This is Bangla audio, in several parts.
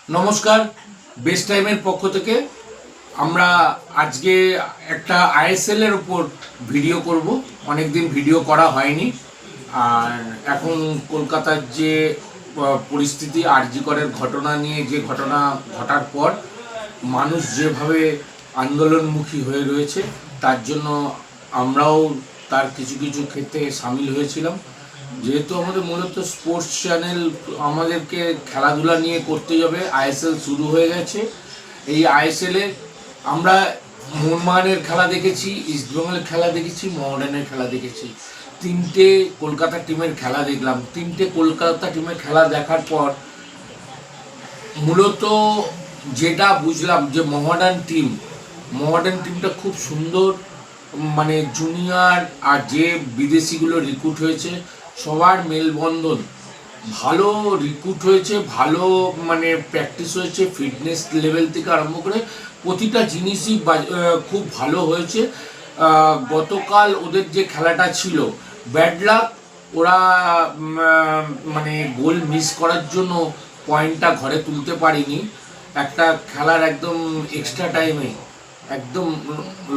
নমস্কার, বেস্ট টাইমের পক্ষ থেকে আমরা আজকে একটা আইএসএল এর উপর ভিডিও করব। অনেকদিন ভিডিও করা হয়নি। আর এখন কলকাতার যে পরিস্থিতি, আরজি করের ঘটনা নিয়ে, যে ঘটনা ঘটার পর মানুষ যেভাবে আন্দোলনমুখী হয়ে রয়েছে, তার জন্য আমরাও তার কিছু কিছু ক্ষেত্রে সামিল হয়েছিলাম। যেহেতু আমাদের মূলত স্পোর্টস চ্যানেল, আমাদেরকে খেলাধুলা নিয়ে করতে হবে। আইএসএল শুরু হয়ে গেছে। এই আইএসএলে আমরা মোহনবাগানের খেলা দেখেছি, ইস্টবেঙ্গলের খেলা দেখেছি, মোহামেডানের খেলা দেখেছি। তিনটে কলকাতা টিমের খেলা দেখলাম। তিনটে কলকাতা টিমের খেলা দেখার পর মূলত যেটা বুঝলাম যে মোহামেডান টিমটা খুব সুন্দর, মানে জুনিয়র আর যে বিদেশিগুলো রিক্রুট হয়েছে সবার মেলবন্ধন ভালো, রিক্রুট হয়েছে ভালো, মানে প্র্যাকটিস হয়েছে, ফিটনেস লেভেল থেকে আরম্ভ করে প্রতিটা জিনিসই খুব ভালো হয়েছে। গতকাল ওদের যে খেলাটা ছিল, ব্যাড লাক, ওরা মানে গোল মিস করার জন্য পয়েন্টটা ঘরে তুলতে পারিনি। একটা খেলার একদম এক্সট্রা টাইমে একদম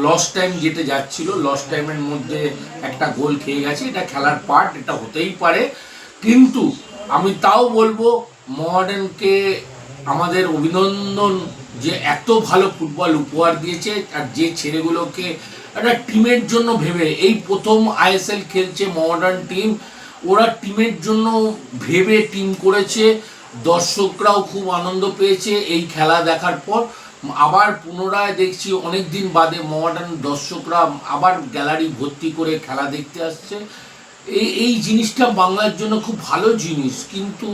লস টাইম যেতে যাচ্ছিল, লস টাইমের মধ্যে একটা গোল খেয়ে গেছে। এটা খেলার পার্ট, এটা হতেই পারে। কিন্তু আমি তাও বলবো মোহামেডানকে আমাদের অভিনন্দন, যে এত ভালো ফুটবল উপহার দিয়েছে। আর যে ছেলেগুলোকে একটা টিমের জন্য ভেবে, এই প্রথম আইএসএল খেলছে মোহামেডান টিম, ওরা টিমের জন্য ভেবে টিম করেছে। দর্শকরাও খুব আনন্দ পেয়েছে এই খেলা দেখার পর। আবার পুনরায় দেখছি অনেক দিন বাদে মোহামেডান দর্শকরা আবার গ্যালারি ভর্তি করে খেলা দেখতে আসছে। এই জিনিসটা বাংলার জন্য খুব ভালো জিনিস। কিন্তু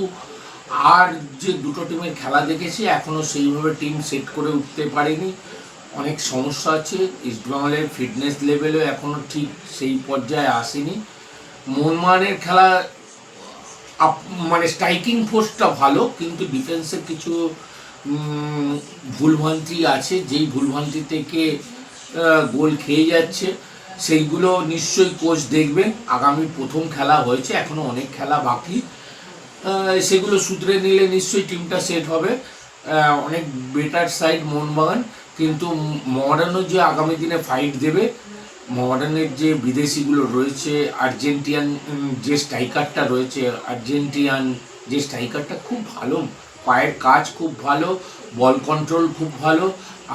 আর যে দুটো টিমের খেলা দেখেছি, এখনও সেইভাবে টিম সেট করে উঠতে পারেনি। অনেক সমস্যা আছে। ইস্টবেঙ্গলের ফিটনেস লেভেলও এখনও ঠিক সেই পর্যায়ে আসেনি। মোহনবাগানের খেলা মানে স্ট্রাইকিং ফোর্সটা ভালো, কিন্তু ডিফেন্সের কিছু ভুলভ্রান্তি আছে, যেই ভুলভ্রান্তি থেকে গোল খেয়ে যাচ্ছে। সেইগুলো নিশ্চয়ই কোচ দেখবেন। আগামী প্রথম খেলা হয়েছে, এখনও অনেক খেলা বাকি। সেগুলো শুধরে নিলে নিশ্চয়ই টিমটা সেট হবে। অনেক বেটার সাইড মোহনবাগান। কিন্তু মোহামেডানও যে আগামী দিনে ফাইট দেবে। মোহামেডানের যে বিদেশিগুলো রয়েছে, আর্জেন্টিয়ান যে স্ট্রাইকারটা রয়েছে, খুব ভালো, পায়ের কাজ খুব ভালো, বল কন্ট্রোল খুব ভালো।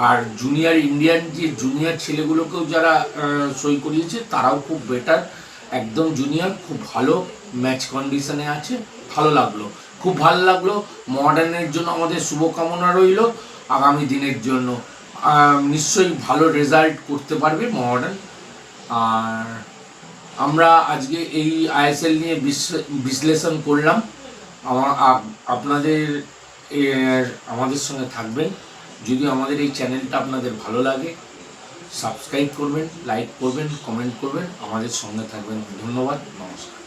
আর জুনিয়র ছেলেগুলোকেও যারা সই করিয়েছে তারাও খুব বেটার, একদম জুনিয়র, খুব ভালো ম্যাচ কন্ডিশনে আছে। খুব ভালো লাগলো। মোহামেডানের জন্য আমাদের শুভকামনা রইল আগামী দিনের জন্য। নিশ্চয়ই ভালো রেজাল্ট করতে পারবে মোহামেডান। আর আমরা আজকে এই আইএসএল নিয়ে বিশ্লেষণ করলাম। আপনাদের আমাদের সঙ্গে থাকবেন। যদি আমাদের এই চ্যানেলটা আপনাদের ভালো লাগে, সাবস্ক্রাইব করবেন, লাইক করবেন, কমেন্ট করবেন, আমাদের সঙ্গে থাকবেন। ধন্যবাদ, নমস্কার।